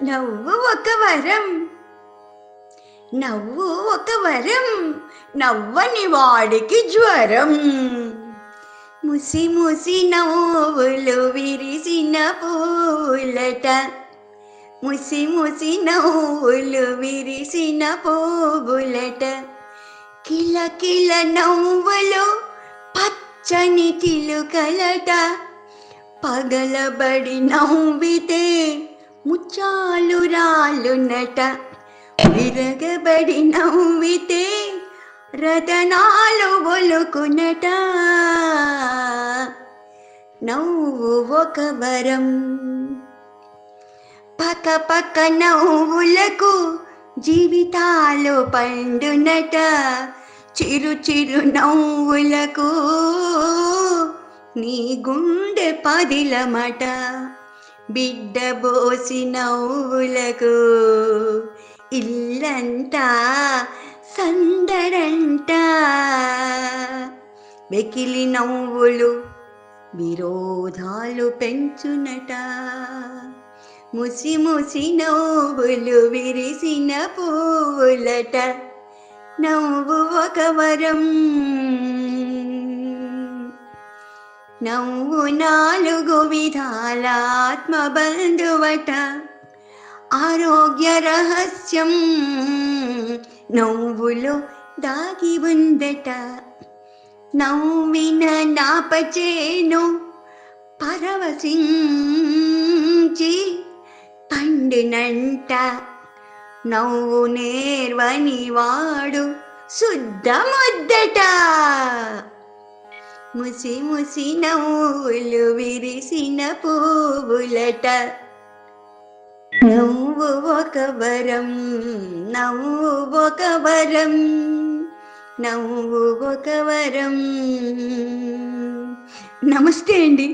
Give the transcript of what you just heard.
నవ్వు ఒక వరం, నవ్వు ఒక వరం, నవ్వని వాడికి జ్వరం. ముసి ముసి నవ్వులు విరిసిన పూలట, ముసి ముసి నవ్వులు విరిసిన పువ్వులట. కిల కిల నవ్వులు పచ్చని చిలుకలట, పగలబడి నవ్వితే ముచ్చాలు రాలునట, విరగబడి నవ్వితే రతనాలు ఒలుకునట. నవ్వు ఒక వరం, పక పక నవ్వులకు జీవితాలు పండునట, చిరు చిరు నవ్వులకు నీ గుండె పదిలమట. బిడ్డ బోసి నవ్వులకు ఇల్లంతా సందడంట. వెకిలి నవ్వులు విరోధాలు పెంచునట, ముసి ముసి నవ్వులు విరిసిన పువ్వులట. నవ్వు ఒక వరం, నవ్వు నాలుగు విధాల ఆత్మబంధువట, ఆరోగ్య రహస్యం నవ్వులో దాగి ఉందట. నవ్విన నాపచేను పరవశించి పండునంట, నవ్వు నేర్వని వాడు శుద్ధ ముద్దట. ముసి ముసి నవ్వులు విరిసిన పువ్వులట. నవ్వు ఒక వరం, నవ్వు ఒక వరం, నవ్వు ఒక వరం. నమస్తే అండి.